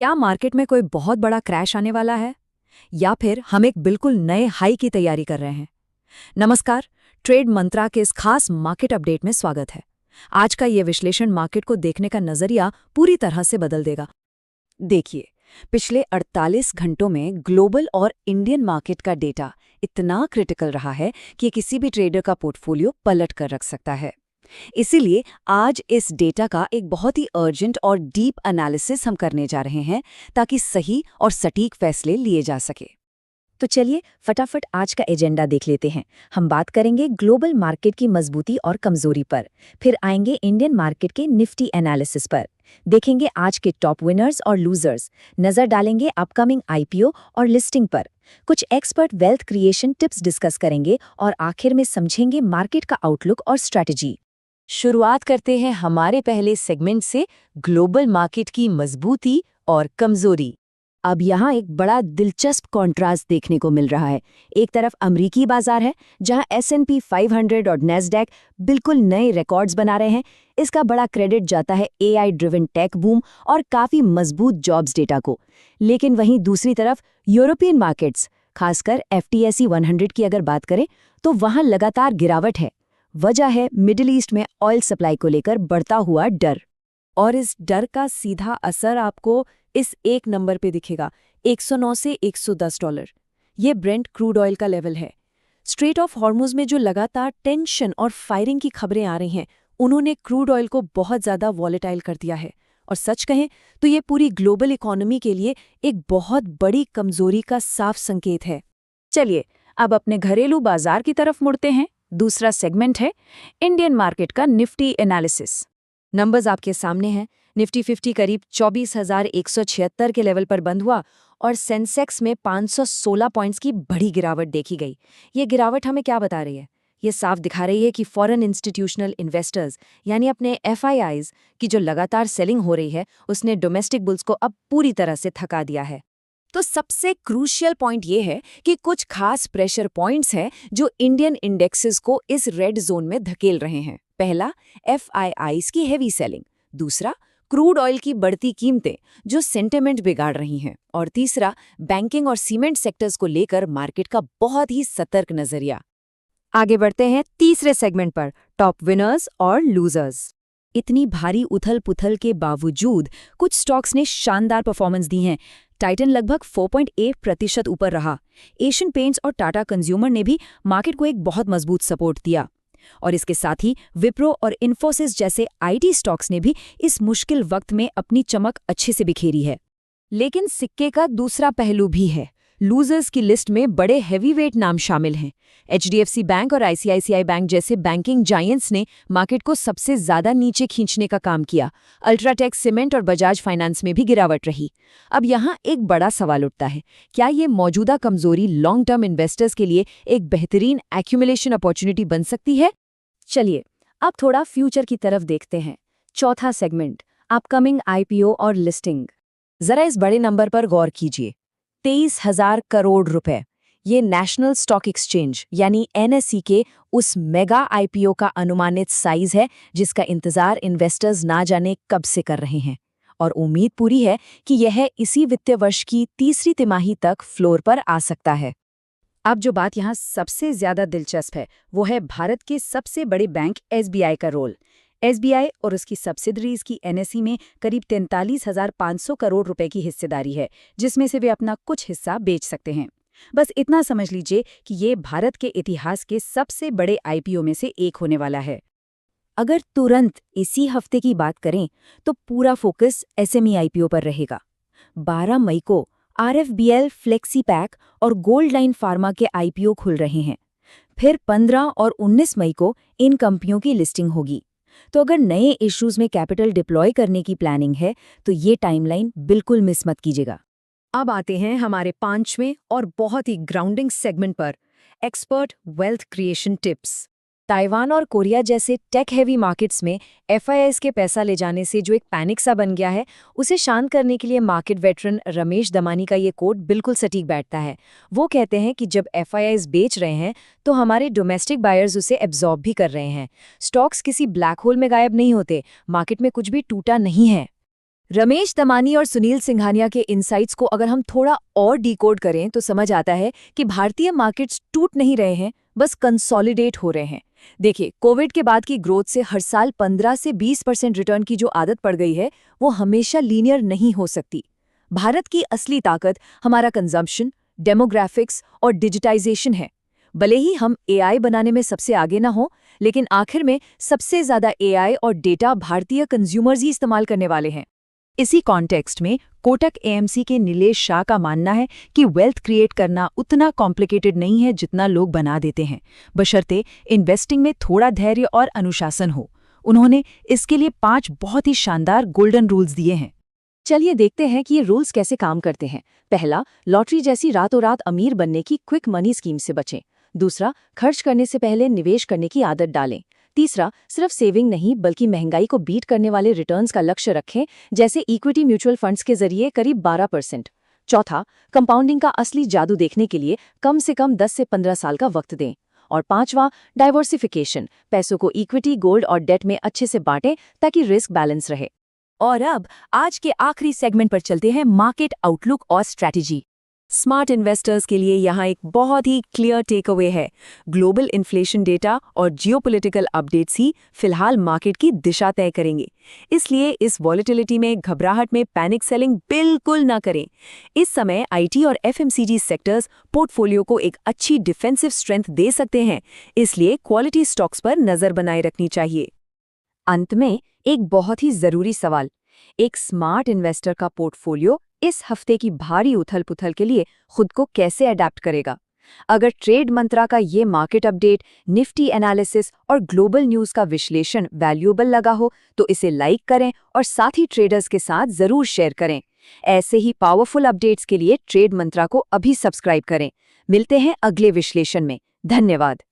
क्या मार्केट में कोई बहुत बड़ा क्रैश आने वाला है या फिर हम एक बिल्कुल नए हाई की तैयारी कर रहे हैं? नमस्कार, ट्रेड मंत्रा के इस खास मार्केट अपडेट में स्वागत है। आज का ये विश्लेषण मार्केट को देखने का नजरिया पूरी तरह से बदल देगा। देखिए, पिछले 48 घंटों में ग्लोबल और इंडियन मार्केट का डेटा इतना क्रिटिकल रहा है कि ये किसी भी ट्रेडर का पोर्टफोलियो पलट कर रख सकता है। इसीलिए आज इस डेटा का एक बहुत ही अर्जेंट और डीप एनालिसिस हम करने जा रहे हैं ताकि सही और सटीक फैसले लिए जा सके। तो चलिए फटाफट आज का एजेंडा देख लेते हैं। हम बात करेंगे ग्लोबल मार्केट की मजबूती और कमजोरी पर, फिर आएंगे इंडियन मार्केट के निफ्टी एनालिसिस पर, देखेंगे आज के टॉप विनर्स और लूजर्स, नजर डालेंगे अपकमिंग आईपीओ और लिस्टिंग पर, कुछ expert wealth creation tips discuss करेंगे और आखिर में समझेंगे मार्केट का आउटलुक और स्ट्रैटेजी। शुरुआत करते हैं हमारे पहले सेगमेंट से, ग्लोबल मार्केट की मजबूती और कमजोरी। अब यहाँ एक बड़ा दिलचस्प कॉन्ट्रास्ट देखने को मिल रहा है। एक तरफ अमेरिकी बाजार है जहाँ S&P 500 और नैस्डैक बिल्कुल नए रिकॉर्ड्स बना रहे हैं। इसका बड़ा क्रेडिट जाता है AI ड्रिवन टेक बूम और काफी मजबूत जॉब्स डेटा को। लेकिन वहीं दूसरी तरफ यूरोपियन मार्केट्स, खासकर FTSE 100 की अगर बात करें तो वहाँ लगातार गिरावट है। वजह है मिडिल ईस्ट में ऑयल सप्लाई को लेकर बढ़ता हुआ डर, और इस डर का सीधा असर आपको इस एक नंबर पे दिखेगा, 109 से $110। ये ब्रेंट क्रूड ऑयल का लेवल है। स्ट्रेट ऑफ हॉर्मुज में जो लगातार टेंशन और फायरिंग की खबरें आ रही हैं, उन्होंने क्रूड ऑयल को बहुत ज़्यादा वॉलेटाइल कर दिया है। और सच कहें तो ये पूरी ग्लोबल इकोनॉमी के लिए एक बहुत बड़ी कमजोरी का साफ संकेत है। चलिए अब अपने घरेलू बाजार की तरफ मुड़ते हैं। दूसरा सेगमेंट है इंडियन मार्केट का निफ्टी एनालिसिस। नंबर्स आपके सामने हैं। निफ्टी 50 करीब 24,176 के लेवल पर बंद हुआ और सेंसेक्स में 516 पॉइंट्स की बड़ी गिरावट देखी गई। ये गिरावट हमें क्या बता रही है? ये साफ दिखा रही है कि फॉरेन इंस्टीट्यूशनल इन्वेस्टर्स यानी अपने FIIs की जो लगातार सेलिंग हो रही है, उसने डोमेस्टिक बुल्स को अब पूरी तरह से थका दिया है। तो सबसे क्रूशियल पॉइंट ये है कि कुछ खास प्रेशर पॉइंट्स हैं जो इंडियन इंडेक्सेस को इस रेड जोन में धकेल रहे हैं। पहला, FIIs की हेवी सेलिंग। दूसरा, क्रूड ऑयल की बढ़ती कीमतें जो सेंटिमेंट बिगाड़ रही हैं। और तीसरा, बैंकिंग और सीमेंट सेक्टर्स को लेकर मार्केट का बहुत ही सतर्क नजरिया। आगे बढ़ते हैं तीसरे सेगमेंट पर, टॉप विनर्स और लूजर्स। इतनी भारी उथल पुथल के बावजूद कुछ स्टॉक्स ने शानदार परफॉर्मेंस दी हैं। टाइटन लगभग 4.8% ऊपर रहा। एशियन पेंट्स और टाटा कंज्यूमर ने भी मार्केट को एक बहुत मजबूत सपोर्ट दिया। और इसके साथ ही विप्रो और इन्फोसिस जैसे IT स्टॉक्स ने भी इस मुश्किल वक्त में अपनी चमक अच्छे से बिखेरी है। लेकिन सिक्के का दूसरा पहलू भी है। लूजर्स की लिस्ट में बड़े हैवीवेट नाम शामिल हैं। HDFC बैंक और ICICI बैंक जैसे बैंकिंग जायंट्स ने मार्केट को सबसे ज्यादा नीचे खींचने का काम किया। अल्ट्राटेक सीमेंट और बजाज फाइनेंस में भी गिरावट रही। अब यहाँ एक बड़ा सवाल उठता है, क्या ये मौजूदा कमजोरी लॉन्ग टर्म इन्वेस्टर्स के लिए एक बेहतरीन एक्यूमुलेशन अपॉर्चुनिटी बन सकती है? चलिए अब थोड़ा फ्यूचर की तरफ देखते हैं। चौथा सेगमेंट, अपकमिंग IPO और लिस्टिंग। जरा इस बड़े नंबर पर गौर कीजिए, 23,000 करोड़ रुपए। ये नेशनल स्टॉक एक्सचेंज यानी NSE के उस मेगा IPO का अनुमानित साइज है जिसका इंतजार इन्वेस्टर्स ना जाने कब से कर रहे हैं। और उम्मीद पूरी है कि यह इसी वित्तीय वर्ष की तीसरी तिमाही तक फ्लोर पर आ सकता है। अब जो बात यहाँ सबसे ज्यादा दिलचस्प है वो है भारत के सबसे बड़े बैंक SBI का रोल। SBI और उसकी सब्सिडरीज की NSE में करीब 43,500 करोड़ रुपए की हिस्सेदारी है, जिसमें से वे अपना कुछ हिस्सा बेच सकते हैं। बस इतना समझ लीजिए कि ये भारत के इतिहास के सबसे बड़े IPO में से एक होने वाला है। अगर तुरंत इसी हफ्ते की बात करें तो पूरा फोकस SME IPO पर रहेगा। 12 मई को RFBL, फ्लेक्सीपैक और गोल्ड लाइन फार्मा के IPO खुल रहे हैं। फिर 15 और 19 मई को इन कंपनियों की लिस्टिंग होगी। तो अगर नए इश्यूज में कैपिटल डिप्लॉय करने की प्लानिंग है तो ये टाइमलाइन बिल्कुल मिस मत कीजिएगा। अब आते हैं हमारे पांचवें और बहुत ही ग्राउंडिंग सेगमेंट पर, expert wealth creation tips. Taiwan और कोरिया जैसे टेक हैवी मार्केट्स में FIIs के पैसा ले जाने से जो एक पैनिक सा बन गया है, उसे शांत करने के लिए मार्केट वेटरन रमेश दमानी का ये कोट बिल्कुल सटीक बैठता है। वो कहते हैं कि जब FIIs बेच रहे हैं तो हमारे डोमेस्टिक बायर्स उसे एब्जॉर्ब भी कर रहे हैं। स्टॉक्स किसी ब्लैक होल में गायब नहीं होते, मार्केट में कुछ भी टूटा नहीं है। रमेश दमानी और सुनील सिंघानिया के इनसाइट्स को अगर हम थोड़ा और डिकोड करें तो समझ आता है कि भारतीय मार्केट्स टूट नहीं रहे हैं, बस कंसोलिडेट हो रहे हैं। देखिए, कोविड के बाद की ग्रोथ से हर साल 15 से 20% रिटर्न की जो आदत पड़ गई है, वो हमेशा लीनियर नहीं हो सकती। भारत की असली ताकत हमारा कंजम्पशन, डेमोग्राफिक्स और डिजिटाइजेशन है। भले ही हम एआई बनाने में सबसे आगे ना हो, लेकिन आखिर में सबसे ज्यादा एआई और डेटा भारतीय कंज्यूमर्स ही इस्तेमाल करने वाले हैं। इसी कॉन्टेक्स्ट में कोटक एएमसी के नीलेश शाह का मानना है कि वेल्थ क्रिएट करना उतना कॉम्प्लिकेटेड नहीं है जितना लोग बना देते हैं, बशर्ते इन्वेस्टिंग में थोड़ा धैर्य और अनुशासन हो। उन्होंने इसके लिए 5 बहुत ही शानदार गोल्डन रूल्स दिए हैं। चलिए देखते हैं कि ये रूल्स कैसे काम करते हैं। पहला, लॉटरी जैसी रातों रात अमीर बनने की क्विक मनी स्कीम से बचें। दूसरा, खर्च करने से पहले निवेश करने की आदत डालें। तीसरा, सिर्फ सेविंग नहीं बल्कि महंगाई को बीट करने वाले रिटर्न्स का लक्ष्य रखें, जैसे इक्विटी म्यूचुअल फंड्स के जरिए करीब 12%। चौथा, कंपाउंडिंग का असली जादू देखने के लिए कम से कम 10 से 15 साल का वक्त दें। और पांचवां, डाइवर्सिफिकेशन, पैसों को इक्विटी, गोल्ड और डेट में अच्छे से बांटें ताकि रिस्क बैलेंस रहे। और अब आज के आखिरी सेगमेंट पर चलते हैं, मार्केट आउटलुक और स्ट्रैटेजी। स्मार्ट इन्वेस्टर्स के लिए यहाँ एक बहुत ही क्लियर टेक अवे है। ग्लोबल इन्फ्लेशन डेटा और जियोपॉलिटिकल अपडेट्स ही फिलहाल मार्केट की दिशा तय करेंगे। इसलिए इस वॉलेटिलिटी में, घबराहट में पैनिक सेलिंग बिल्कुल ना करें। इस समय आईटी और एफएमसीजी सेक्टर्स पोर्टफोलियो को एक अच्छी डिफेंसिव स्ट्रेंथ दे सकते हैं, इसलिए क्वालिटी स्टॉक्स पर नजर बनाए रखनी चाहिए। अंत में एक बहुत ही जरूरी सवाल, एक स्मार्ट इन्वेस्टर का पोर्टफोलियो इस हफ्ते की भारी उथल-पुथल के लिए खुद को कैसे अडेप्ट करेगा? अगर ट्रेड मंत्रा का ये मार्केट अपडेट, निफ्टी एनालिसिस और ग्लोबल न्यूज़ का विश्लेषण वैल्यूएबल लगा हो तो इसे लाइक करें और साथ ही ट्रेडर्स के साथ जरूर शेयर करें। ऐसे ही पावरफुल अपडेट्स के लिए ट्रेड मंत्रा को अभी सब्सक्राइब करें। मिलते हैं अगले विश्लेषण में। धन्यवाद।